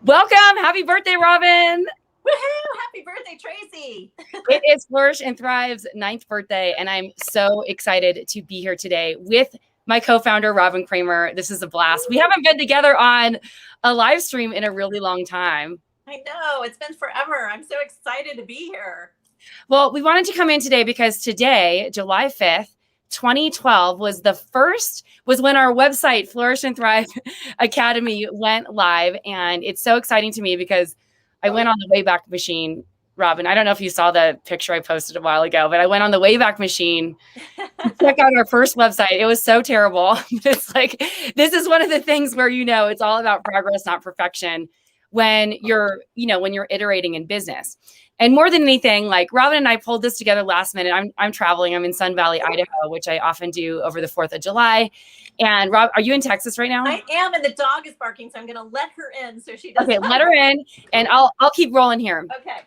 Welcome. Happy birthday, Robin. Woohoo! Happy birthday, Tracy. It is Flourish and Thrive's 9th birthday, and I'm so excited to be here today with my co-founder, Robin Kramer. This is a blast. We haven't been together on a live stream in a really long time. I know, it's been forever. I'm so excited to be here. Well, we wanted to come in today because today, July 5th, 2012 was when our website, Flourish and Thrive Academy, went live. And it's so exciting to me because I went on the Wayback Machine. Robin, I don't know if you saw the picture I posted a while ago, but I went on the Wayback Machine to check out our first website. It was so terrible. It's like, this is one of the things where, it's all about progress, not perfection when you're iterating in business. And more than anything, like Robin and I pulled this together last minute. I'm traveling. I'm in Sun Valley, Idaho, which I often do over the 4th of July. And Rob, are you in Texas right now? I am, and the dog is barking, so I'm going to let her in so she doesn't. Okay, let her in, and I'll keep rolling here. Okay.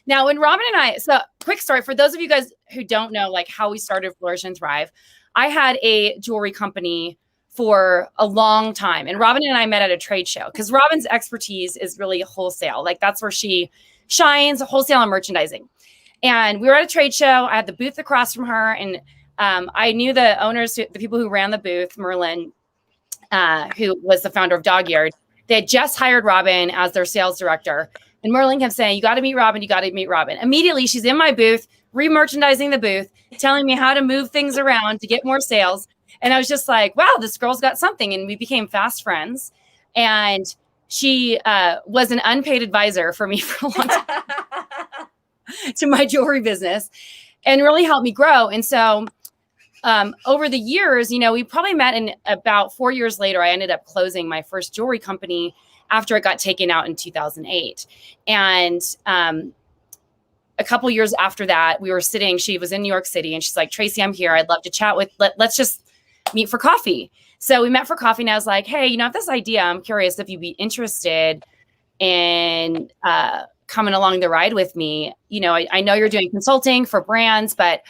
Now, when Robin and I, so quick story for those of you guys who don't know, like how we started Flourish and Thrive. I had a jewelry company for a long time, and Robin and I met at a trade show because Robin's expertise is really wholesale. Like that's where she shines, wholesale and merchandising. And we were at a trade show. I had the booth across from her, and I knew the owners, the people who ran the booth, Merlin, who was the founder of Dog Yard. They had just hired Robin as their sales director. And Merlin kept saying, you got to meet Robin. You got to meet Robin. Immediately, she's in my booth, re-merchandising the booth, telling me how to move things around to get more sales. And I was just like, wow, this girl's got something. And we became fast friends. And she was an unpaid advisor for me for a long time to my jewelry business and really helped me grow. And so over the years, we probably met, and about 4 years later, I ended up closing my first jewelry company after it got taken out in 2008. And a couple years after that, we were sitting, she was in New York City, and she's like, Tracy, I'm here. I'd love to chat let's just meet for coffee. So we met for coffee, and I was like, hey, I have this idea. I'm curious if you'd be interested in coming along the ride with me. I know you're doing consulting for brands, but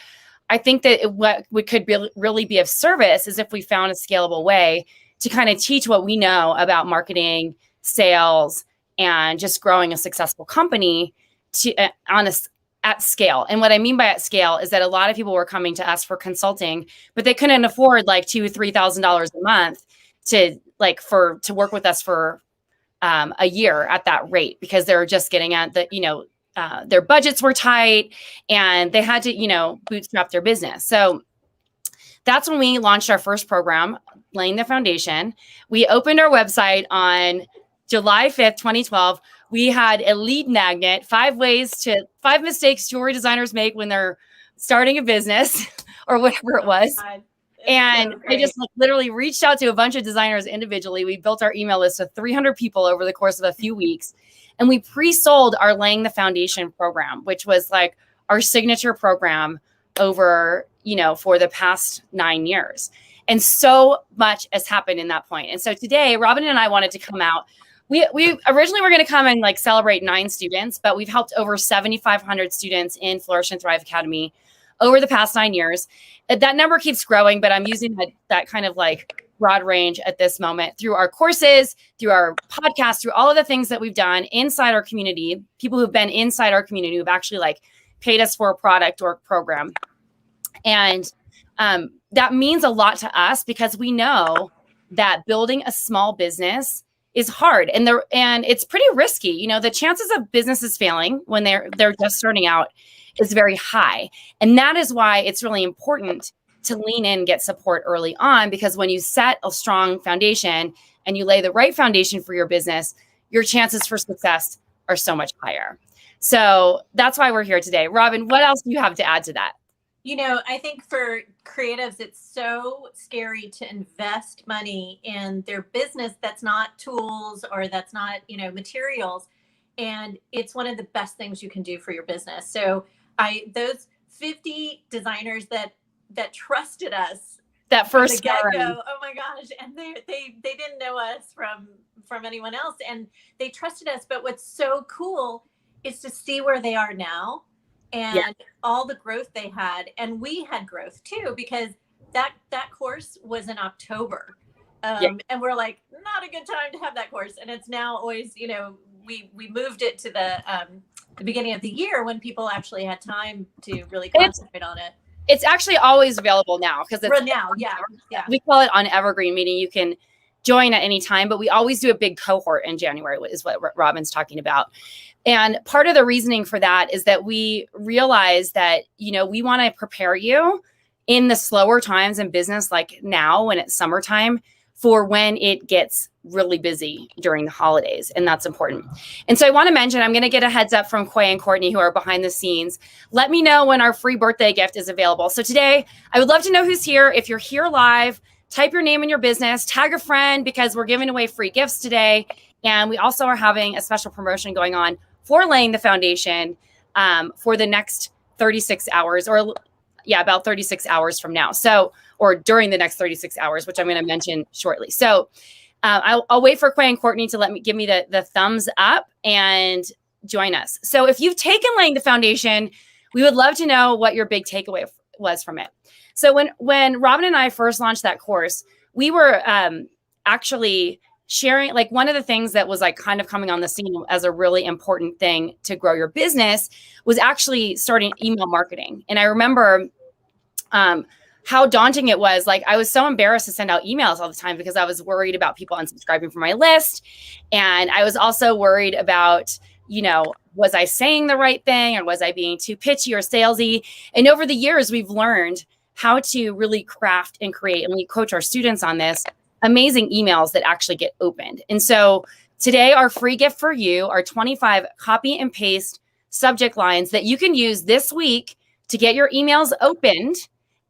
I think that what could really be of service is if we found a scalable way to kind of teach what we know about marketing, sales, and just growing a successful company at scale. And what I mean by at scale is that a lot of people were coming to us for consulting, but they couldn't afford like $2,000 or $3,000 a month to work with us for a year at that rate, because they were just getting at the, their budgets were tight and they had to, bootstrap their business. So that's when we launched our first program, Laying the Foundation. We opened our website on July 5th, 2012. We had a lead magnet, 5 mistakes jewelry designers make when they're starting a business or whatever it was. And I just literally reached out to a bunch of designers individually. We built our email list of 300 people over the course of a few weeks. And we pre-sold our Laying the Foundation program, which was like our signature program over, for the past 9 years. And so much has happened in that point. And so today, Robin and I wanted to come out. We originally were going to come and celebrate 9 students, but we've helped over 7,500 students in Flourish and Thrive Academy over the past 9 years. That number keeps growing, but I'm using that kind of broad range at this moment through our courses, through our podcast, through all of the things that we've done inside our community, people who've been inside our community who've actually paid us for a product or program. And that means a lot to us because we know that building a small business is hard and it's pretty risky. The chances of businesses failing when they're just starting out is very high. And that is why it's really important to lean in, get support early on, because when you set a strong foundation and you lay the right foundation for your business, your chances for success are so much higher. So that's why we're here today. Robin, what else do you have to add to that? I think for creatives, it's so scary to invest money in their business that's not tools or that's not, materials. And it's one of the best things you can do for your business. So those 50 designers that trusted us that first get-go, oh my gosh, and they didn't know us from anyone else, and they trusted us. But what's so cool is to see where they are now and all the growth they had. And we had growth too, because that course was in October Yeah. And we're like, not a good time to have that course. And it's now always, we moved it to the beginning of the year when people actually had time to really concentrate on it. It's actually always available now because it's now. Yeah. We call it on evergreen, meaning you can join at any time, but we always do a big cohort in January, is what Robin's talking about. And part of the reasoning for that is that we realize that, we want to prepare you in the slower times in business, like now when it's summertime, for when it gets really busy during the holidays. And that's important. And so I want to mention, I'm going to get a heads up from Quay and Courtney, who are behind the scenes. Let me know when our free birthday gift is available. So today, I would love to know who's here. If you're here live, type your name and your business, tag a friend, because we're giving away free gifts today. And we also are having a special promotion going on for laying the foundation for the next 36 hours, or about 36 hours from now. So, or during the next 36 hours, which I'm going to mention shortly. So I'll wait for Quay and Courtney to give me the thumbs up and join us. So if you've taken laying the foundation, we would love to know what your big takeaway was from it. So when Robin and I first launched that course, we were actually sharing, like, one of the things that was like kind of coming on the scene as a really important thing to grow your business was actually starting email marketing. And I remember how daunting it was. Like, I was so embarrassed to send out emails all the time because I was worried about people unsubscribing from my list. And I was also worried about, was I saying the right thing, or was I being too pitchy or salesy? And over the years, we've learned how to really craft and create, and we coach our students on this, amazing emails that actually get opened. And so today, our free gift for you are 25 copy and paste subject lines that you can use this week to get your emails opened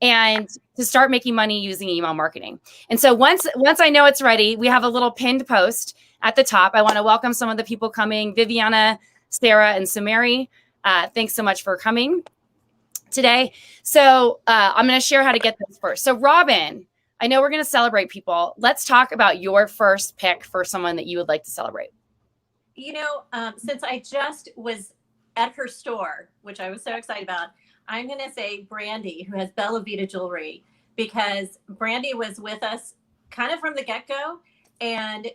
and to start making money using email marketing. And so once I know it's ready, we have a little pinned post at the top. I want to welcome some of the people coming: Viviana, Sarah, and Sumeri. Thanks so much for coming today. So I'm going to share how to get this first. So Robin, I know we're going to celebrate people. Let's talk about your first pick for someone that you would like to celebrate. Since I just was at her store, which I was so excited about, I'm going to say Brandy, who has Bella Vita Jewelry, because Brandy was with us kind of from the get-go. And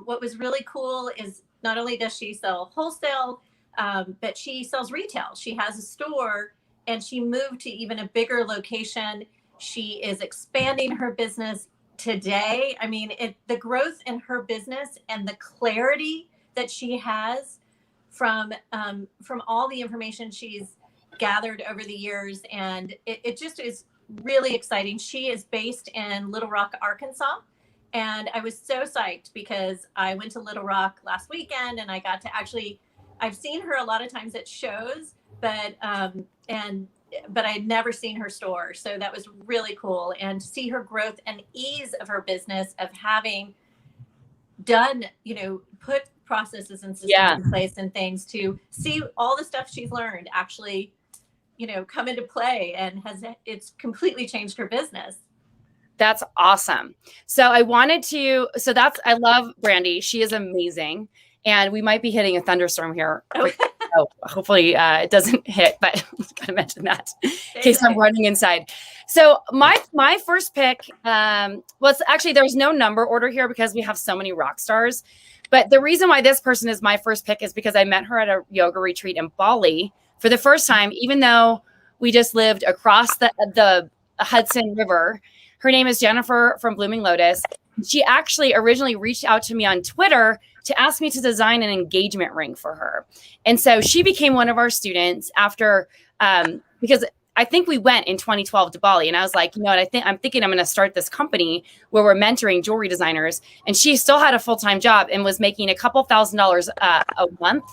what was really cool is not only does she sell wholesale, but she sells retail. She has a store, and she moved to even a bigger location. She is expanding her business today. I mean, the growth in her business and the clarity that she has from all the information she's gathered over the years, and it just is really exciting. She is based in Little Rock, Arkansas, and I was so psyched because I went to Little Rock last weekend, and I got to I've seen her a lot of times at shows, but I'd never seen her store. So that was really cool. And to see her growth and ease of her business, of having done, put processes and systems in place and things, to see all the stuff she's learned actually, come into play, and it's completely changed her business. That's awesome. So I love Brandy. She is amazing. And we might be hitting a thunderstorm here. So hopefully it doesn't hit, but I'm going to mention that in case I'm running inside. So my first pick was actually, there's no number order here because we have so many rock stars. But the reason why this person is my first pick is because I met her at a yoga retreat in Bali for the first time, even though we just lived across the Hudson River. Her name is Jennifer from Blooming Lotus. She actually originally reached out to me on Twitter to ask me to design an engagement ring for her. And so she became one of our students after, because I think we went in 2012 to Bali, and I was like, what, I'm thinking I'm going to start this company where we're mentoring jewelry designers. And she still had a full-time job and was making a couple $1,000s a month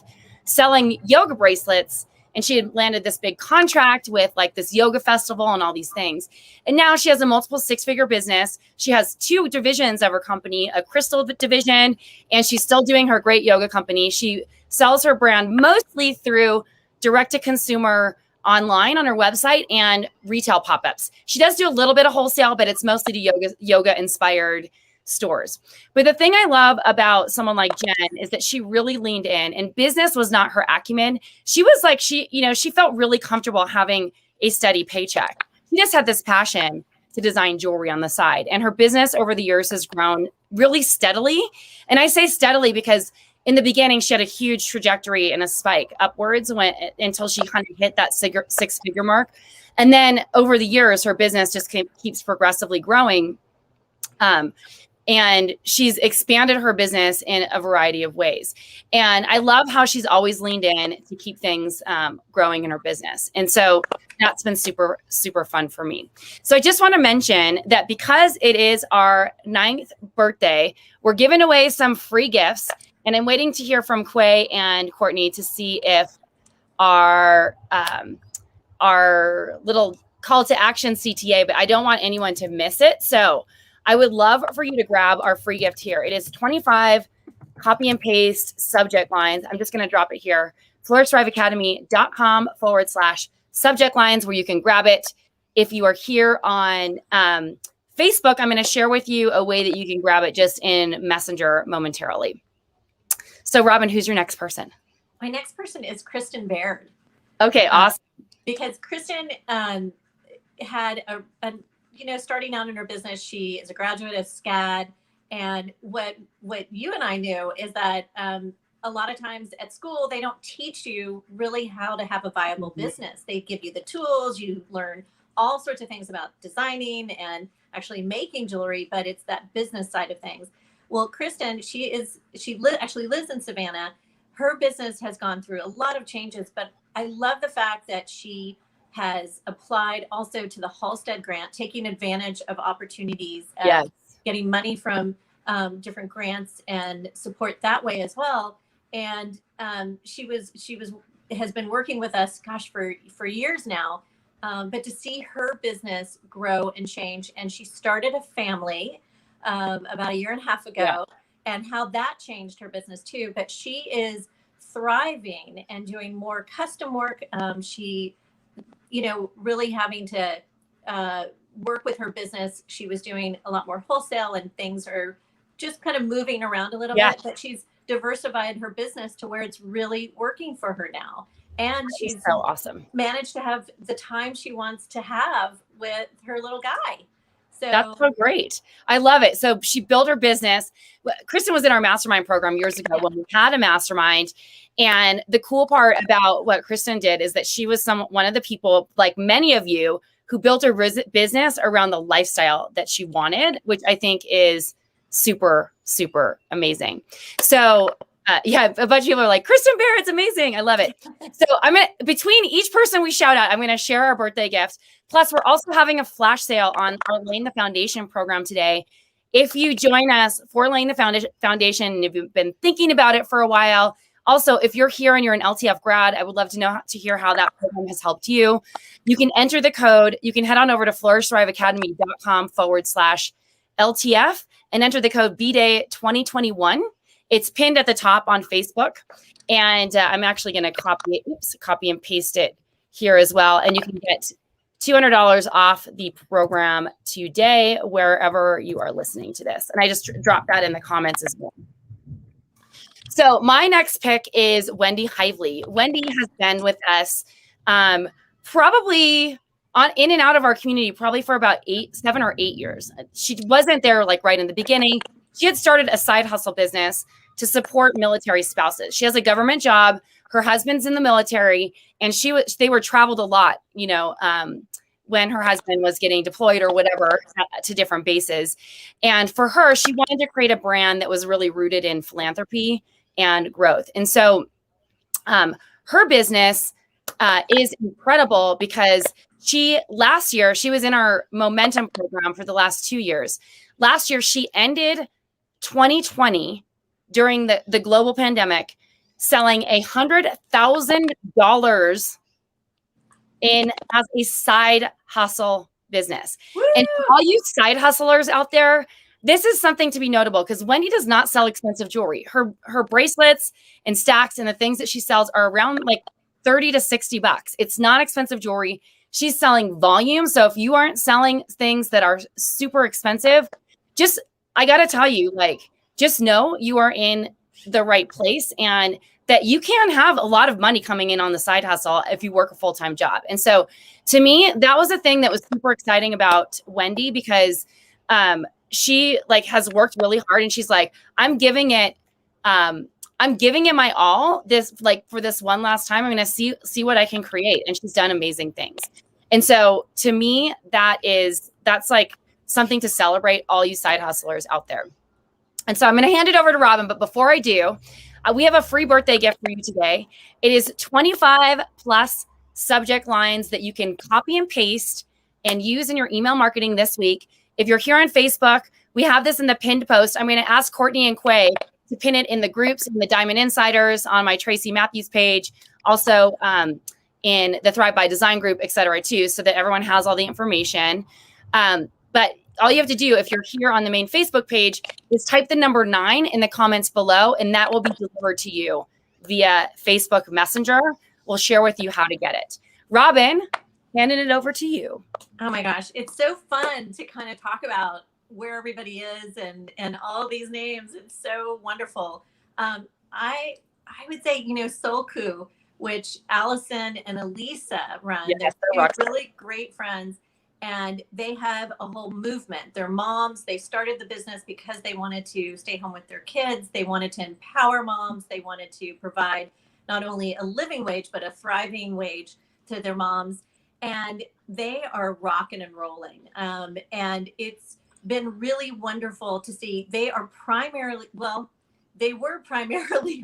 selling yoga bracelets. And she had landed this big contract with like this yoga festival and all these things. And now she has a multiple six-figure business. She has 2 divisions of her company, a crystal division, and she's still doing her great yoga company. She sells her brand mostly through direct-to-consumer online on her website and retail pop-ups. She does do a little bit of wholesale, but it's mostly to yoga-inspired stores. But the thing I love about someone like Jen is that she really leaned in, and business was not her acumen. She was like, she felt really comfortable having a steady paycheck. She just had this passion to design jewelry on the side. And her business over the years has grown really steadily. And I say steadily because in the beginning, she had a huge trajectory and a spike upwards until she kind of hit that six-figure mark. And then over the years, her business just keeps progressively growing. And she's expanded her business in a variety of ways. And I love how she's always leaned in to keep things growing in her business. And so that's been super, super fun for me. So I just want to mention that because it is our 9th birthday, we're giving away some free gifts. And I'm waiting to hear from Quay and Courtney to see if our little call to action CTA, but I don't want anyone to miss it. So I would love for you to grab our free gift here. It is 25 copy and paste subject lines. I'm just going to drop it here. flourishthriveacademy.com/subject lines where you can grab it. If you are here on Facebook, I'm going to share with you a way that you can grab it just in Messenger momentarily. So Robin, who's your next person? My next person is Kristin Baird. Okay, awesome. Because Kristin had starting out in her business, she is a graduate of SCAD. And what you and I knew is that a lot of times at school, they don't teach you really how to have a viable business. They give you the tools, you learn all sorts of things about designing and actually making jewelry, but it's that business side of things. Well, Kristin, she actually lives in Savannah. Her business has gone through a lot of changes, but I love the fact that she has applied also to the Halstead grant, taking advantage of opportunities, getting money from different grants and support that way as well. And she has been working with us, for years now. But to see her business grow and change, and she started a family about a year and a half ago, and how that changed her business too. But she is thriving and doing more custom work. She, really having to work with her business. She was doing a lot more wholesale, and things are just kind of moving around a little bit. But she's diversified her business to where it's really working for her now. And she's so awesome. Managed to have the time she wants to have with her little guy. So that's so great. I love it. So she built her business. Kristin was in our mastermind program years ago when we had a mastermind. And the cool part about what Kristin did is that she was one of the people, like many of you, who built her business around the lifestyle that she wanted, which I think is super, super amazing. So a bunch of people are like, Kristin Baird, it's amazing. I love it. So between each person we shout out, I'm going to share our birthday gifts. Plus, we're also having a flash sale on our Laying the Foundation program today. If you join us for Laying the Foundation, and if you've been thinking about it for a while, also, if you're here and you're an LTF grad, I would love to hear how that program has helped you. You can enter the code. You can head on over to flourishthriveacademy.com/LTF and enter the code BDAY2021. It's pinned at the top on Facebook. And I'm actually going to copy and paste it here as well. And you can get $200 off the program today, wherever you are listening to this. And I just dropped that in the comments as well. So my next pick is Wendy Hively. Wendy has been with us probably in and out of our community probably for about 7 or 8 years. She wasn't there like right in the beginning. She had started a side hustle business to support military spouses. She has a government job. Her husband's in the military, and they were traveled a lot, when her husband was getting deployed or whatever to different bases. And for her, she wanted to create a brand that was really rooted in philanthropy and growth. And so her business is incredible because last year, she was in our Momentum program for the last 2 years. Last year, she ended 2020 during the global pandemic selling $100,000 as a side hustle business. Woo! And for all you side hustlers out there, this is something to be notable because Wendy does not sell expensive jewelry. Her bracelets and stacks and the things that she sells are around like $30 to $60. It's not expensive jewelry. She's selling volume. So if you aren't selling things that are super expensive, I got to tell you, just know you are in the right place. And that you can have a lot of money coming in on the side hustle if you work a full-time job. And so to me, that was a thing that was super exciting about Wendy, because she like has worked really hard, and she's like, I'm giving it my all this, like for this one last time. I'm going to see what I can create. And she's done amazing things. And so to me, that's like something to celebrate, all you side hustlers out there. And so I'm going to hand it over to Robin. But before I do, we have a free birthday gift for you today. It is 25 plus subject lines that you can copy and paste and use in your email marketing this week. If you're here on Facebook, we have this in the pinned post. I'm going to ask Courtney and Quay to pin it in the groups, in the Diamond Insiders, on my Tracy Matthews page, also in the Thrive by Design group, et cetera, too, so that everyone has all the information. But all you have to do, if you're here on the main Facebook page, is type the number 9 in the comments below, and that will be delivered to you via Facebook Messenger. We'll share with you how to get it. Robin, handing it over to you. Oh my gosh, it's so fun to kind of talk about where everybody is and all these names. It's so wonderful. I would say, Soul Coup, which Allison and Elisa run. Yes, they're really great friends. And they have a whole movement. They're moms. They started the business because they wanted to stay home with their kids. They wanted to empower moms. They wanted to provide not only a living wage, but a thriving wage to their moms. And they are rocking and rolling. And it's been really wonderful to see. They were primarily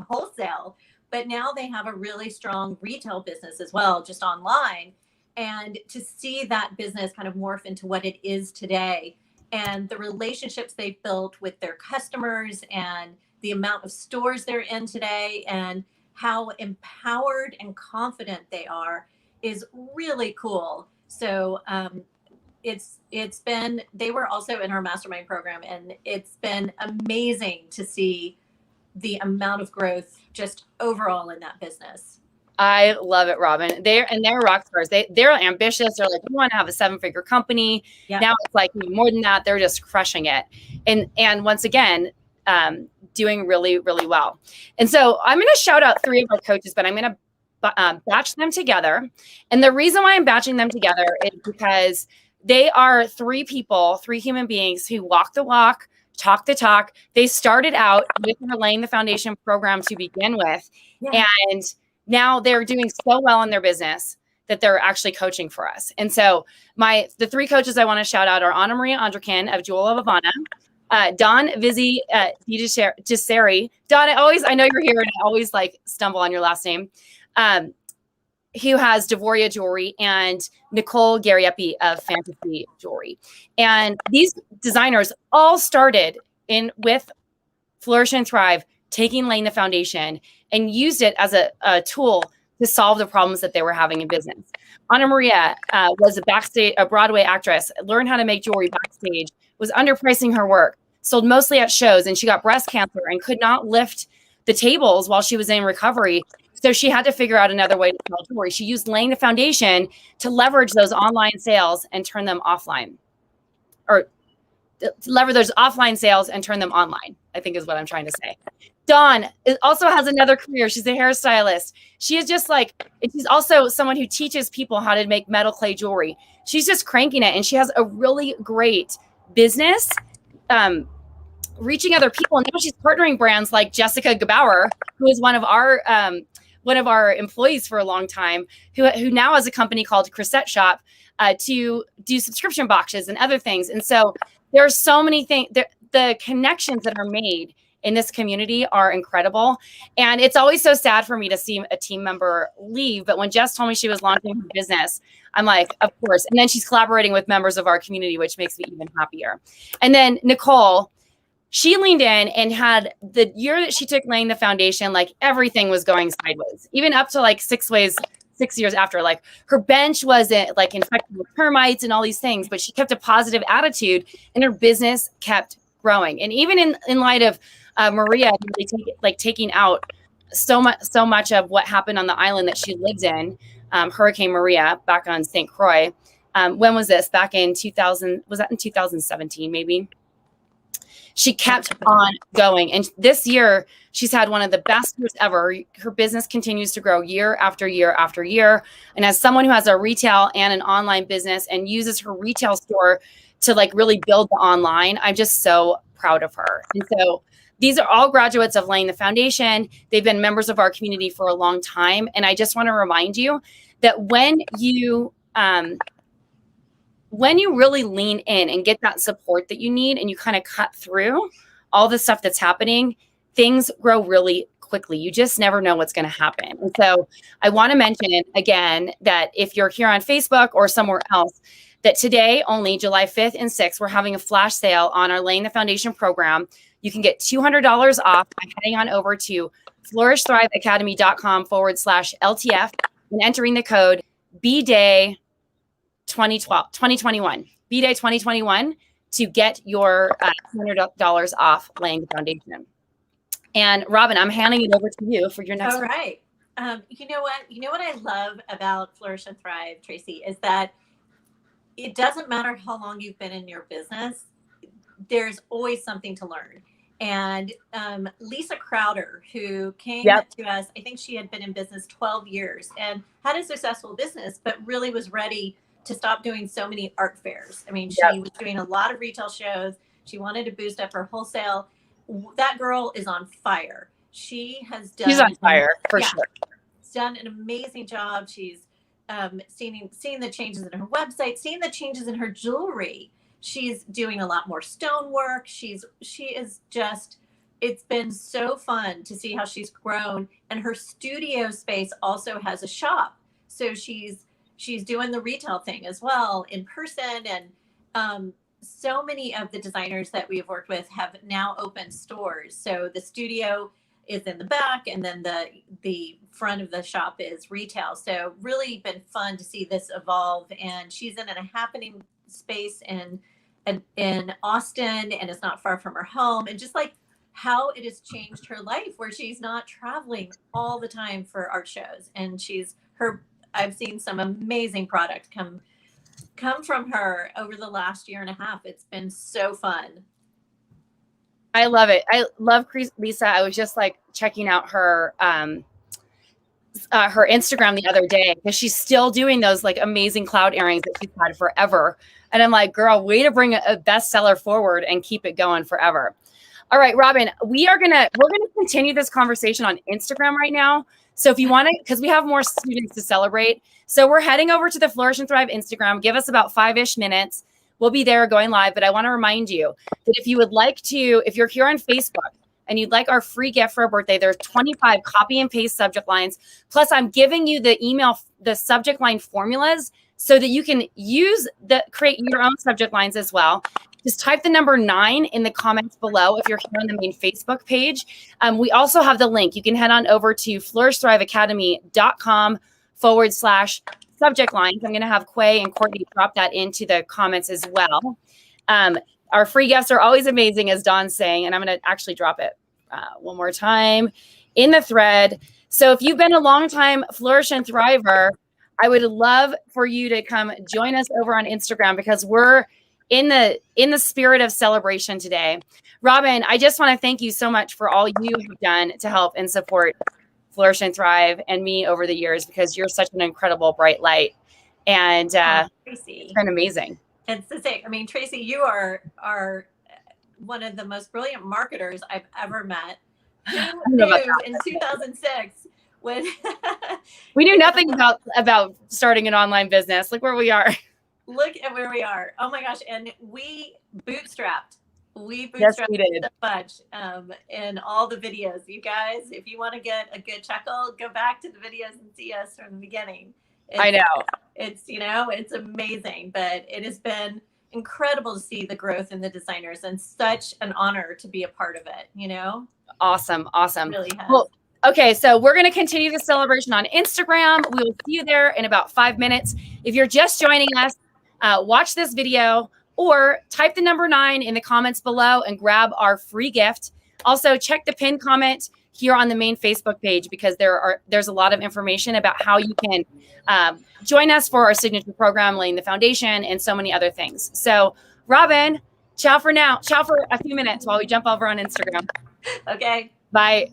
wholesale, but now they have a really strong retail business as well, just online. And to see that business kind of morph into what it is today, and the relationships they've built with their customers, and the amount of stores they're in today, and how empowered and confident they are, is really cool. So they were also in our mastermind program, and it's been amazing to see the amount of growth just overall in that business. I love it, Robin. They're rock stars. They're ambitious. They're like, we want to have a 7-figure company. Yep. Now it's like more than that. They're just crushing it. And once again, doing really, really well. And so I'm going to shout out 3 of our coaches, but I'm going to batch them together. And the reason why I'm batching them together is because they are 3 people, 3 human beings who walk the walk, talk the talk. They started out with our Laying the Foundation program to begin with. Yeah. And now they're doing so well in their business that they're actually coaching for us. And so the 3 coaches I want to shout out are Anna Maria Andrekin of Jewel of Havana, Don Vizzi Giseri. Don, I know you're here and I always like stumble on your last name. Who has Devoria Jewelry, and Nicole Gariepi of Fantasy Jewelry. And these designers all started with Flourish and Thrive, taking Laying the Foundation, and used it as a tool to solve the problems that they were having in business. Anna Maria was a Broadway actress, learned how to make jewelry backstage, was underpricing her work, sold mostly at shows, and she got breast cancer and could not lift the tables while she was in recovery. So she had to figure out another way to sell jewelry. She used Laying the Foundation to leverage those online sales and turn them offline, or lever those offline sales and turn them online, I think is what I'm trying to say. Dawn also has another career. She's a hairstylist. She is just like, she's also someone who teaches people how to make metal clay jewelry. She's just cranking it. And she has a really great business, reaching other people. And now she's partnering brands like Jessica Gebauer, who is one of our employees for a long time, who now has a company called Chrisette Shop to do subscription boxes and other things. And so there are so many things. The connections that are made in this community are incredible. And it's always so sad for me to see a team member leave. But when Jess told me she was launching her business, I'm like, of course. And then she's collaborating with members of our community, which makes me even happier. And then Nicole, she leaned in and had the year that she took Laying the Foundation, like everything was going sideways, even up to like 6 years after. Like her bench wasn't like infected with termites and all these things, but she kept a positive attitude and her business kept growing. And even in light of Maria really taking out so much of what happened on the island that she lives in, Hurricane Maria back on St. Croix. When was this? Back in 2000? Was that in 2017? Maybe. she kept on going. And this year, she's had one of the best years ever. Her business continues to grow year after year after year. And as someone who has a retail and an online business and uses her retail store to like really build the online, I'm just so proud of her. And so these are all graduates of Laying the Foundation. They've been members of our community for a long time. And I just want to remind you that when you really lean in and get that support that you need and you kind of cut through all the stuff that's happening, things grow really quickly. You just never know what's going to happen. And so I want to mention again that if you're here on Facebook or somewhere else, that today, only July 5th and 6th, we're having a flash sale on our Laying the Foundation program. You can get $200 off by heading on over to flourishthriveacademy.com/LTF and entering the code BDAY 2021, BDAY 2021 to get your $200 off Laying the Foundation. And Robin, I'm handing it over to you for your next All right. You know what I love about Flourish and Thrive, Tracy, is that it doesn't matter how long you've been in your business. There's always something to learn. And Lisa Crowder, who came to us, I think she had been in business 12 years and had a successful business, but really was ready to stop doing so many art fairs. I mean, she was doing a lot of retail shows. She wanted to boost up her wholesale. That girl is on fire. She's on fire for sure. She's done an amazing job. She's seeing the changes in her website, seeing the changes in her jewelry. She's doing a lot more stonework. She is just, it's been so fun to see how she's grown. And her studio space also has a shop. So she's doing the retail thing as well in person. And so many of the designers that we've worked with have now opened stores. So the studio is in the back, and then the front of the shop is retail. So really been fun to see this evolve. And she's in a happening space in Austin, and it's not far from her home. And just like how it has changed her life, where she's not traveling all the time for art shows. And I've seen some amazing product come from her over the last year and a half. It's been so fun. I love it. I love Lisa. I was just like checking out her Instagram the other day because she's still doing those like amazing cloud earrings that she's had forever. And I'm like, girl, way to bring a bestseller forward and keep it going forever. All right, Robin, we're gonna continue this conversation on Instagram right now. So if you want to, because we have more students to celebrate. So we're heading over to the Flourish and Thrive Instagram. Give us about 5-ish minutes. We'll be there going live. But I want to remind you that if you would like to, if you're here on Facebook and you'd like our free gift for a birthday, there's 25 copy and paste subject lines. Plus, I'm giving you the subject line formulas so that you can create your own subject lines as well. Just type the number 9 in the comments below if you're here on the main Facebook page. We also have the link. You can head on over to flourishthriveacademy.com/subject lines. I'm going to have Quay and Courtney drop that into the comments as well. Our free gifts are always amazing, as Dawn's saying, and I'm going to actually drop it one more time in the thread. So if you've been a long time Flourish and Thriver, I would love for you to come join us over on Instagram because we're in the spirit of celebration today. Robin, I just want to thank you so much for all you have done to help and support Flourish and Thrive and me over the years, because you're such an incredible bright light. And it's been amazing. It's the same. I mean, Tracy, you are one of the most brilliant marketers I've ever met. Who knew in 2006 when we knew nothing about starting an online business? Look where we are. Look at where we are. Oh my gosh. And we bootstrapped. Yes, we did. So much in all the videos. You guys, if you want to get a good chuckle, go back to the videos and see us from the beginning. I know. It's amazing, but it has been incredible to see the growth in the designers and such an honor to be a part of it, Awesome. It really has. Well, okay, so we're going to continue the celebration on Instagram. We will see you there in about 5 minutes. If you're just joining us, watch this video or type the number 9 in the comments below and grab our free gift. Also, check the pinned comment here on the main Facebook page, because there's a lot of information about how you can join us for our signature program, Laying the Foundation, and so many other things. So, Robin, Ciao for now. Ciao for a few minutes while we jump over on Instagram. Okay. Bye.